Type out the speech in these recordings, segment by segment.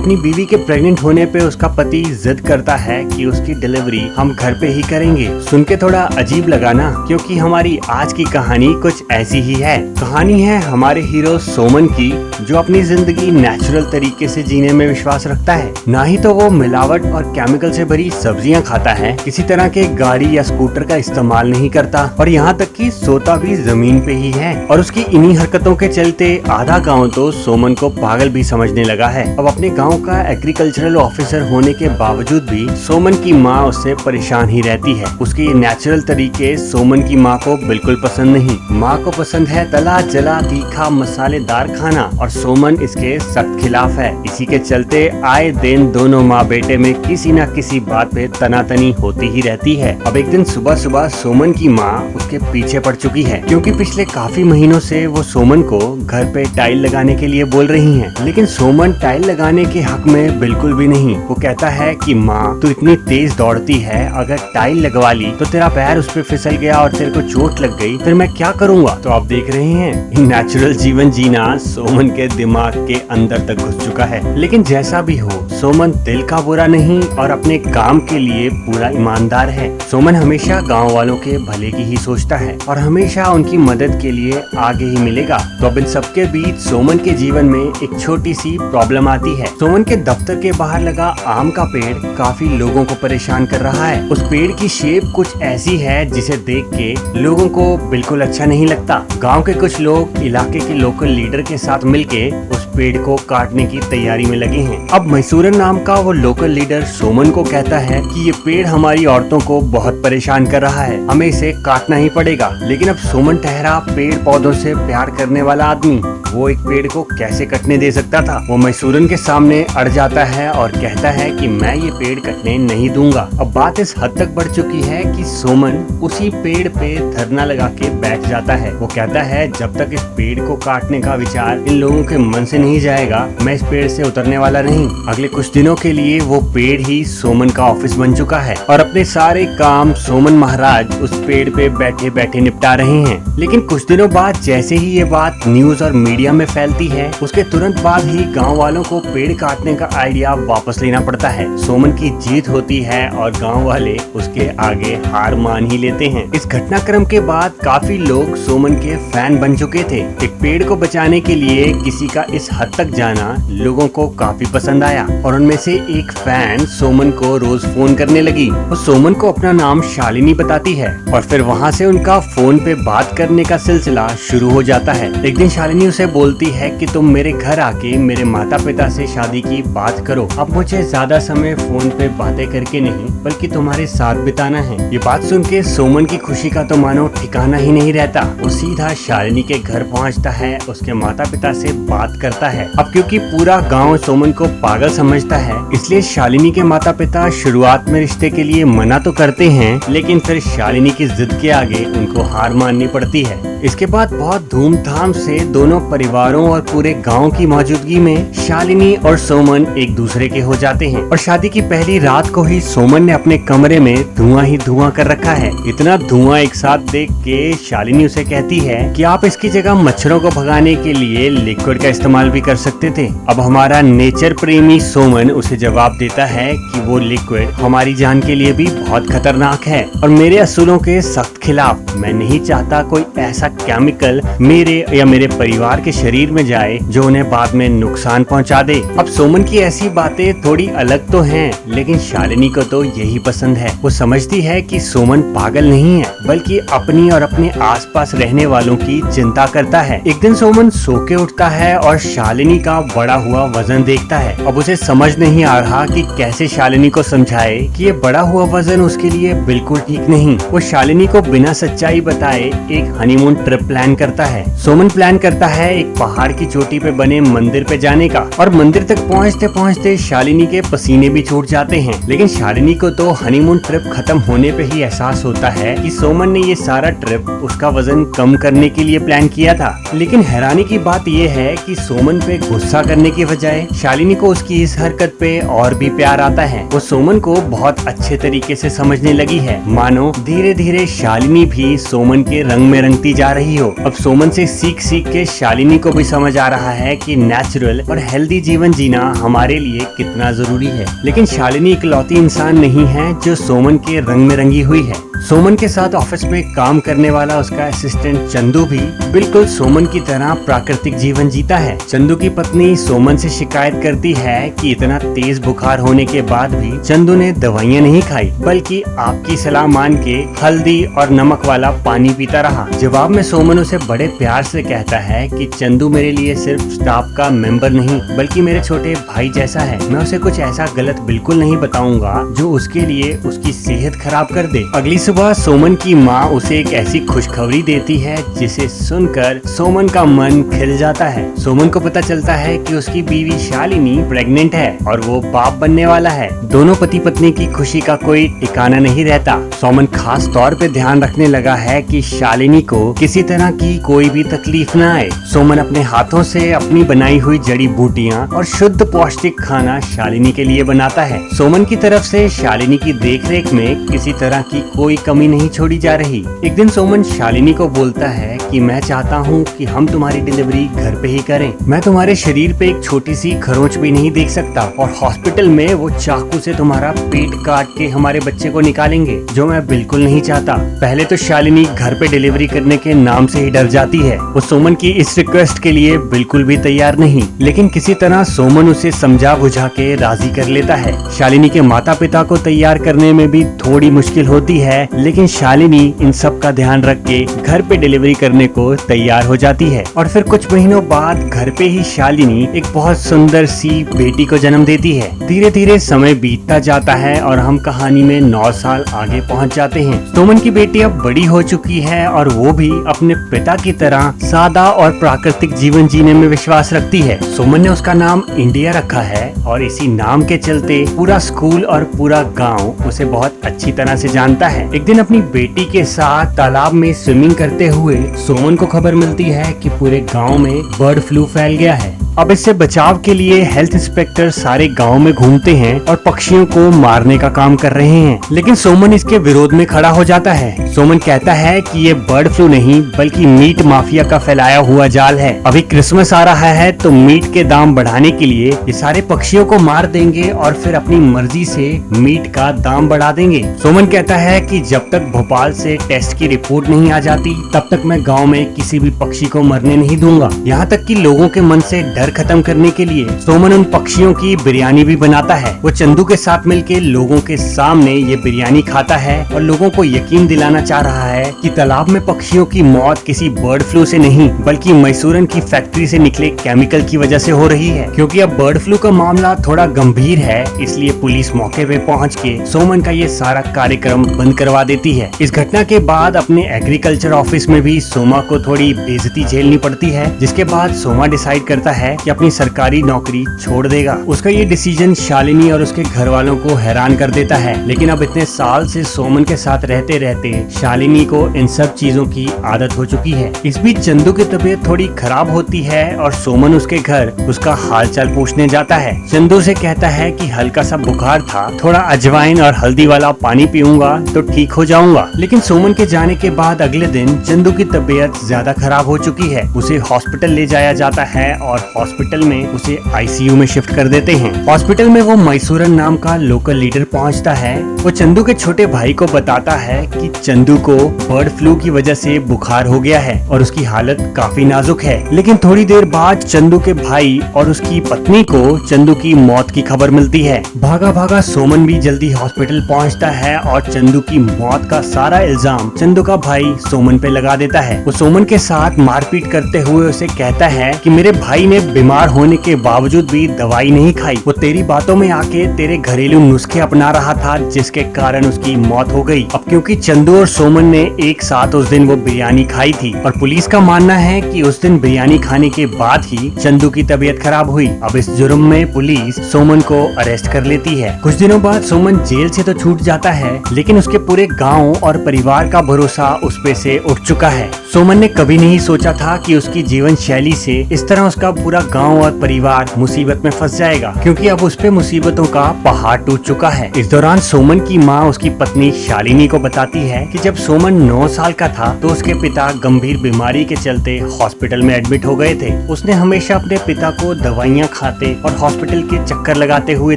अपनी बीवी के प्रेग्नेंट होने पे उसका पति जिद करता है कि उसकी डिलीवरी हम घर पे ही करेंगे। सुन के थोड़ा अजीब लगा ना, क्योंकि हमारी आज की कहानी कुछ ऐसी ही है। कहानी है हमारे हीरो सोमन की, जो अपनी जिंदगी नेचुरल तरीके से जीने में विश्वास रखता है। ना ही तो वो मिलावट और केमिकल से भरी सब्जियां खाता है, किसी तरह के गाड़ी या स्कूटर का इस्तेमाल नहीं करता, और यहाँ तक कि सोता भी जमीन पे ही है। और उसकी इन्हीं हरकतों के चलते आधा गाँव तो सोमन को पागल भी समझने लगा है। अब अपने गांव का एग्रीकल्चरल ऑफिसर होने के बावजूद भी सोमन की माँ उससे परेशान ही रहती है। उसके नेचुरल तरीके सोमन की माँ को बिल्कुल पसंद नहीं। माँ को पसंद है तला जला तीखा मसालेदार खाना, और सोमन इसके सख्त खिलाफ है। इसी के चलते आए दिन दोनों माँ बेटे में किसी न किसी बात पे तनातनी होती ही रहती है। अब एक दिन सुबह सुबह सोमन की माँ उसके पीछे पड़ चुकी है, क्योंकि पिछले काफी महीनों से वो सोमन को घर पे टाइल लगाने के लिए बोल रही है। लेकिन सोमन टाइल लगाने के हक में बिल्कुल भी नहीं। वो कहता है कि माँ, तू इतनी तेज दौड़ती है, अगर टाइल लगवा ली तो तेरा पैर उस पे फिसल गया और तेरे को चोट लग गई, फिर मैं क्या करूँगा। तो आप देख रहे हैं नेचुरल जीवन जीना सोमन के दिमाग के अंदर तक घुस चुका है। लेकिन जैसा भी हो, सोमन दिल का बुरा नहीं और अपने काम के लिए पूरा ईमानदार है। सोमन हमेशा गाँव वालों के भले की ही सोचता है और हमेशा उनकी मदद के लिए आगे ही मिलेगा। तो अब इन सबके बीच सोमन के जीवन में एक छोटी सी प्रॉब्लम आती है। सोमन के दफ्तर के बाहर लगा आम का पेड़ काफी लोगों को परेशान कर रहा है। उस पेड़ की शेप कुछ ऐसी है जिसे देख के लोगों को बिल्कुल अच्छा नहीं लगता। गांव के कुछ लोग इलाके के लोकल लीडर के साथ मिलके उस पेड़ को काटने की तैयारी में लगे हैं। अब मैसूरन नाम का वो लोकल लीडर सोमन को कहता है कि ये पेड़ हमारी औरतों को बहुत परेशान कर रहा है, हमें इसे काटना ही पड़ेगा। लेकिन अब सोमन ठहरा पेड़ पौधों से प्यार करने वाला आदमी, वो एक पेड़ को कैसे कटने दे सकता था। वो मैसूरन के सामने अड़ जाता है और कहता है कि मैं ये पेड़ कटने नहीं दूंगा। अब बात इस हद तक बढ़ चुकी है कि सोमन उसी पेड़ पे धरना लगा के बैठ जाता है। वो कहता है जब तक इस पेड़ को काटने का विचार इन लोगों के मन से नहीं जाएगा, मैं इस पेड़ से उतरने वाला नहीं। अगले कुछ दिनों के लिए वो पेड़ ही सोमन का ऑफिस बन चुका है और अपने सारे काम सोमन महाराज उस पेड़ पे बैठे बैठे निपटा रहे हैं। लेकिन कुछ दिनों बाद जैसे ही ये बात न्यूज और मीडिया में फैलती है, उसके तुरंत बाद ही गांव वालों को पेड़ काटने का आइडिया वापस लेना पड़ता है। सोमन की जीत होती है और गांव वाले उसके आगे हार मान ही लेते हैं। इस घटनाक्रम के बाद काफी लोग सोमन के फैन बन चुके थे। एक पेड़ को बचाने के लिए किसी का इस हद तक जाना लोगों को काफी पसंद आया और उनमें से एक फैन सोमन को रोज फोन करने लगी। वो सोमन को अपना नाम शालिनी बताती है और फिर वहाँ से उनका फोन पे बात करने का सिलसिला शुरू हो जाता है। एक दिन शालिनी उसे बोलती है कि तुम मेरे घर आके मेरे माता पिता से शादी की बात करो। अब मुझे ज्यादा समय फोन पे बातें करके नहीं बल्कि तुम्हारे साथ बिताना है। ये बात सुन के सोमन की खुशी का तो मानो ठिकाना ही नहीं रहता। वो सीधा शालिनी के घर पहुंचता है, उसके माता पिता से बात करता है। अब क्योंकि पूरा गांव सोमन को पागल समझता है, इसलिए शालिनी के माता पिता शुरुआत में रिश्ते के लिए मना तो करते हैं, लेकिन फिर शालिनी की जिद के आगे उनको हार माननी पड़ती है। इसके बाद बहुत धूमधाम से दोनों परिवारों और पूरे गांव की मौजूदगी में शालिनी और सोमन एक दूसरे के हो जाते हैं। और शादी की पहली रात को ही सोमन ने अपने कमरे में धुआं ही धुआं कर रखा है। इतना धुआं एक साथ देख के शालिनी उसे कहती है कि आप इसकी जगह मच्छरों को भगाने के लिए लिक्विड का इस्तेमाल भी कर सकते थे। अब हमारा नेचर प्रेमी सोमन उसे जवाब देता है कि वो लिक्विड हमारी जान के लिए भी बहुत खतरनाक है और मेरे असूलों के सख्त खिलाफ। मैं नहीं चाहता कोई ऐसा केमिकल मेरे या मेरे परिवार के शरीर में जाए जो उन्हें बाद में नुकसान पहुंचा दे। अब सोमन की ऐसी बातें थोड़ी अलग तो हैं, लेकिन शालिनी को तो यही पसंद है। वो समझती है कि सोमन पागल नहीं है बल्कि अपनी और अपने आसपास रहने वालों की चिंता करता है। एक दिन सोमन सो के उठता है और शालिनी का बढ़ा हुआ वजन देखता है। अब उसे समझ नहीं आ रहा कि कैसे शालिनी को समझाए कि ये बढ़ा हुआ वजन उसके लिए बिल्कुल ठीक नहीं। वो शालिनी को बिना सच्चाई बताए एक हनीमून ट्रिप प्लान करता है। सोमन प्लान करता है एक पहाड़ की चोटी पे बने मंदिर पे जाने का, और मंदिर तक पहुँचते पहुँचते शालिनी के पसीने भी छूट जाते हैं। लेकिन शालिनी को तो हनीमून ट्रिप खत्म होने पे ही एहसास होता है कि सोमन ने ये सारा ट्रिप उसका वजन कम करने के लिए प्लान किया था। लेकिन हैरानी की बात ये है कि सोमन पे गुस्सा करने की बजाय शालिनी को उसकी इस हरकत पे और भी प्यार आता है। वो सोमन को बहुत अच्छे तरीके से समझने लगी है, मानो धीरे धीरे शालिनी भी सोमन के रंग में रंगती जा जा रही हो। अब सोमन से सीख सीख के शालिनी को भी समझ आ रहा है कि नेचुरल और हेल्दी जीवन जीना हमारे लिए कितना जरूरी है। लेकिन शालिनी इकलौती इंसान नहीं है जो सोमन के रंग में रंगी हुई है। सोमन के साथ ऑफिस में काम करने वाला उसका असिस्टेंट चंदू भी बिल्कुल सोमन की तरह प्राकृतिक जीवन जीता है। चंदू की पत्नी सोमन से शिकायत करती है कि इतना तेज बुखार होने के बाद भी चंदू ने दवाइयाँ नहीं खाई, बल्कि आपकी सलाह मान के हल्दी और नमक वाला पानी पीता रहा। जवाब में सोमन उसे बड़े प्यार से कहता है कि चंदू मेरे लिए सिर्फ स्टाफ का मेंबर नहीं बल्कि मेरे छोटे भाई जैसा है। मैं उसे कुछ ऐसा गलत बिल्कुल नहीं बताऊंगा जो उसके लिए उसकी सेहत खराब कर दे। अगली सुबह सोमन की माँ उसे एक ऐसी खुशखबरी देती है जिसे सुनकर सोमन का मन खिल जाता है। सोमन को पता चलता है कि उसकी बीवी शालिनी प्रेग्नेंट है और वो बाप बनने वाला है। दोनों पति पत्नी की खुशी का कोई ठिकाना नहीं रहता। सोमन खास तौर पे ध्यान रखने लगा है कि शालिनी को किसी तरह की कोई भी तकलीफ न आए। सोमन अपने हाथों से अपनी बनाई हुई जड़ी बूटियाँ और शुद्ध पौष्टिक खाना शालिनी के लिए बनाता है। सोमन की तरफ से शालिनी की देखरेख में किसी तरह की कोई कमी नहीं छोड़ी जा रही। एक दिन सोमन शालिनी को बोलता है कि मैं चाहता हूँ कि हम तुम्हारी डिलीवरी घर पे ही करें। मैं तुम्हारे शरीर पे एक छोटी सी खरोंच भी नहीं देख सकता और हॉस्पिटल में वो चाकू से तुम्हारा पेट काट के हमारे बच्चे को निकालेंगे, जो मैं बिल्कुल नहीं चाहता। पहले तो शालिनी घर पे डिलीवरी करने के नाम से ही डर जाती है। वो सोमन की इस रिक्वेस्ट के लिए बिल्कुल भी तैयार नहीं, लेकिन किसी तरह सोमन उसे समझा बुझा के राजी कर लेता है। शालिनी के माता पिता को तैयार करने में भी थोड़ी मुश्किल होती है, लेकिन शालिनी इन सब का ध्यान रख के घर पे डिलीवरी करने को तैयार हो जाती है। और फिर कुछ महीनों बाद घर पे ही शालिनी एक बहुत सुंदर सी बेटी को जन्म देती है। धीरे धीरे समय बीतता जाता है और हम कहानी में 9 साल आगे पहुंच जाते हैं। सोमन की बेटी अब बड़ी हो चुकी है और वो भी अपने पिता की तरह सादा और प्राकृतिक जीवन जीने में विश्वास रखती है। सोमन ने उसका नाम इंडिया रखा है और इसी नाम के चलते पूरा स्कूल और पूरा गाँव उसे बहुत अच्छी तरह से जानता है। एक दिन अपनी बेटी के साथ तालाब में स्विमिंग करते हुए सोमन को खबर मिलती है कि पूरे गांव में बर्ड फ्लू फैल गया है। अब इससे बचाव के लिए हेल्थ इंस्पेक्टर सारे गांव में घूमते हैं और पक्षियों को मारने का काम कर रहे हैं, लेकिन सोमन इसके विरोध में खड़ा हो जाता है। सोमन कहता है कि ये बर्ड फ्लू नहीं बल्कि मीट माफिया का फैलाया हुआ जाल है। अभी क्रिसमस आ रहा है तो मीट के दाम बढ़ाने के लिए ये सारे पक्षियों को मार देंगे और फिर अपनी मर्जी से मीट का दाम बढ़ा देंगे। सोमन कहता है कि जब तक भोपाल से टेस्ट की रिपोर्ट नहीं आ जाती तब तक मैं गाँव में किसी भी पक्षी को मरने नहीं दूंगा। यहाँ तक कि लोगों के मन से डर खत्म करने के लिए सोमन उन पक्षियों की बिरयानी भी बनाता है। वो चंदू के साथ मिलकर लोगों के सामने ये बिरयानी खाता है और लोगों को यकीन दिलाना चाह रहा है कि तालाब में पक्षियों की मौत किसी बर्ड फ्लू से नहीं बल्कि मैसूरन की फैक्ट्री से निकले केमिकल की वजह से हो रही है। क्योंकि अब बर्ड फ्लू का मामला थोड़ा गंभीर है, इसलिए पुलिस मौके पे पहुँच के सोमन का ये सारा कार्यक्रम बंद करवा देती है। इस घटना के बाद अपने एग्रीकल्चर ऑफिस में भी सोमा को थोड़ी बेइज्जती झेलनी पड़ती है, जिसके बाद सोमा डिसाइड करता है कि अपनी सरकारी नौकरी छोड़ देगा। उसका ये डिसीजन शालिनी और उसके घर वालों को हैरान कर देता है, लेकिन अब इतने साल से सोमन के साथ रहते रहते शालिनी को इन सब चीजों की आदत हो चुकी है। इस बीच चंदू की तबीयत थोड़ी खराब होती है और सोमन उसके घर उसका हालचाल पूछने जाता है। चंदू से कहता है कि हल्का सा बुखार था, थोड़ा अजवाइन और हल्दी वाला पानी पीऊंगा तो ठीक हो जाऊंगा। लेकिन सोमन के जाने के बाद अगले दिन चंदू की तबीयत ज्यादा खराब हो चुकी है। उसे हॉस्पिटल ले जाया जाता है और हॉस्पिटल में उसे आईसीयू में शिफ्ट कर देते हैं। हॉस्पिटल में वो मैसूरन नाम का लोकल लीडर पहुंचता है। वो चंदू के छोटे भाई को बताता है कि चंदू को बर्ड फ्लू की वजह से बुखार हो गया है और उसकी हालत काफी नाजुक है। लेकिन थोड़ी देर बाद चंदू के भाई और उसकी पत्नी को चंदू की मौत की खबर मिलती है। भागा भागा सोमन भी जल्दी हॉस्पिटल पहुंचता है और चंदू की मौत का सारा इल्जाम चंदू का भाई सोमन पे लगा देता है। वो सोमन के साथ मारपीट करते हुए उसे कहता है कि मेरे भाई ने बीमार होने के बावजूद भी दवाई नहीं खाई, वो तेरी बातों में आके तेरे घरेलू नुस्खे अपना रहा था जिसके कारण उसकी मौत हो गई। अब क्योंकि चंदू और सोमन ने एक साथ उस दिन वो बिरयानी खाई थी और पुलिस का मानना है कि उस दिन बिरयानी खाने के बाद ही चंदू की तबीयत खराब हुई। अब इस जुर्म में पुलिस सोमन को अरेस्ट कर लेती है। कुछ दिनों बाद सोमन जेल से तो छूट जाता है, लेकिन उसके पूरे गाँव और परिवार का भरोसा उस पे से उठ चुका है। सोमन ने कभी नहीं सोचा था कि उसकी जीवन शैली से इस तरह उसका पूरा पूरा गांव और परिवार मुसीबत में फंस जाएगा, क्योंकि अब उस पे मुसीबतों का पहाड़ टूट चुका है। इस दौरान सोमन की माँ उसकी पत्नी शालिनी को बताती है कि जब सोमन 9 साल का था तो उसके पिता गंभीर बीमारी के चलते हॉस्पिटल में एडमिट हो गए थे। उसने हमेशा अपने पिता को दवाइयाँ खाते और हॉस्पिटल के चक्कर लगाते हुए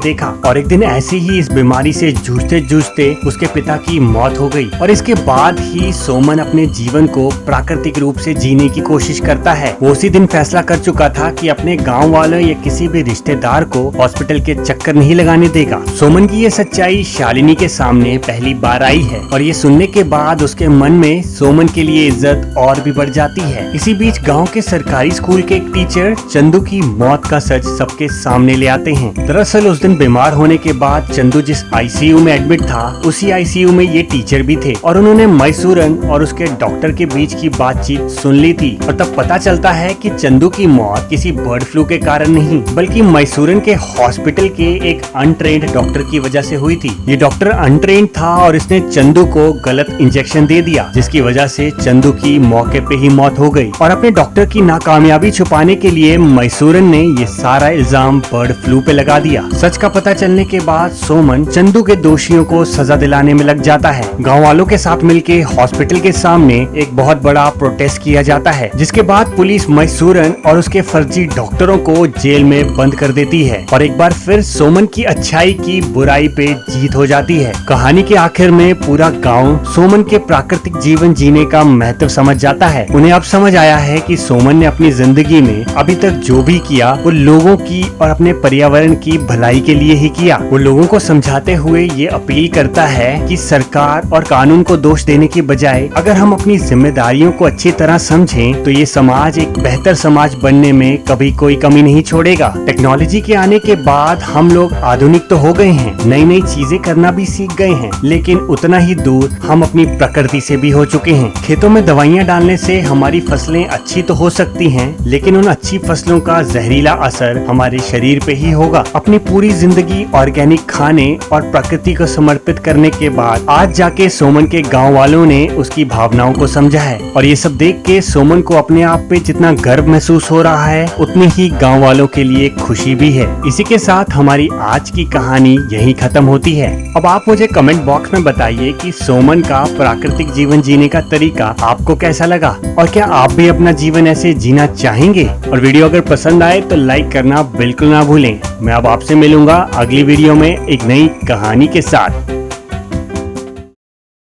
देखा, और एक दिन ऐसे ही इस बीमारी से जूझते जूझते उसके पिता की मौत हो गई। और इसके बाद ही सोमन अपने जीवन को प्राकृतिक रूप से जीने की कोशिश करता है। वो उसी दिन फैसला कर चुका था कि अपने गांव वालों या किसी भी रिश्तेदार को हॉस्पिटल के चक्कर नहीं लगाने देगा। सोमन की ये सच्चाई शालिनी के सामने पहली बार आई है, और ये सुनने के बाद उसके मन में सोमन के लिए इज्जत और भी बढ़ जाती है। इसी बीच गांव के सरकारी स्कूल के एक टीचर चंदू की मौत का सच सबके सामने ले आते हैं। दरअसल उस दिन बीमार होने के बाद चंदू जिस आईसीयू में एडमिट था, उसी आईसीयू में ये टीचर भी थे, और उन्होंने मैसूरन और उसके डॉक्टर के बीच की बातचीत सुन ली थी। और तब पता चलता है कि चंदू की मौत किसी बर्ड फ्लू के कारण नहीं, बल्कि मैसूरन के हॉस्पिटल के एक अनट्रेन्ड डॉक्टर की वजह से हुई थी। ये डॉक्टर अनट्रेन्ड था और इसने चंदू को गलत इंजेक्शन दे दिया, जिसकी वजह से चंदू की मौके पे ही मौत हो गई। और अपने डॉक्टर की नाकामयाबी छुपाने के लिए मैसूरन ने ये सारा इल्जाम बर्ड फ्लू पे लगा दिया। सच का पता चलने के बाद सोमन चंदू के दोषियों को सजा दिलाने में लग जाता है। गाँव वालों के साथ मिलके हॉस्पिटल के सामने एक बहुत बड़ा प्रोटेस्ट किया जाता है, जिसके बाद पुलिस मैसूरन और उसके फर्जी डॉक्टरों को जेल में बंद कर देती है। और एक बार फिर सोमन की अच्छाई की बुराई पे जीत हो जाती है। कहानी के आखिर में पूरा गांव सोमन के प्राकृतिक जीवन जीने का महत्व समझ जाता है। उन्हें अब समझ आया है कि सोमन ने अपनी जिंदगी में अभी तक जो भी किया वो लोगों की और अपने पर्यावरण की भलाई के लिए ही किया। वो लोगों को समझाते हुए ये अपील करता है कि सरकार और कानून को दोष देने की बजाय अगर हम अपनी जिम्मेदारियों को अच्छी तरह समझें तो ये समाज एक बेहतर समाज बनने में कभी कोई कमी नहीं छोड़ेगा। टेक्नोलॉजी के आने के बाद हम लोग आधुनिक तो हो गए हैं, नई नई चीजें करना भी सीख गए हैं, लेकिन उतना ही दूर हम अपनी प्रकृति से भी हो चुके हैं। खेतों में दवाइयाँ डालने से हमारी फसलें अच्छी तो हो सकती हैं, लेकिन उन अच्छी फसलों का जहरीला असर हमारे शरीर पे ही होगा। अपनी पूरी जिंदगी ऑर्गेनिक खाने और प्रकृति को समर्पित करने के बाद आज जाके सोमन के गाँव वालों ने उसकी भावनाओं को समझा है। और ये सब देख के सोमन को अपने आप पे जितना गर्व महसूस हो रहा है, उतनी ही गांव वालों के लिए खुशी भी है। इसी के साथ हमारी आज की कहानी यहीं खत्म होती है। अब आप मुझे कमेंट बॉक्स में बताइए कि सोमन का प्राकृतिक जीवन जीने का तरीका आपको कैसा लगा, और क्या आप भी अपना जीवन ऐसे जीना चाहेंगे। और वीडियो अगर पसंद आए तो लाइक करना बिल्कुल ना भूलें। मैं अब आपसे मिलूंगा अगली वीडियो में एक नई कहानी के साथ।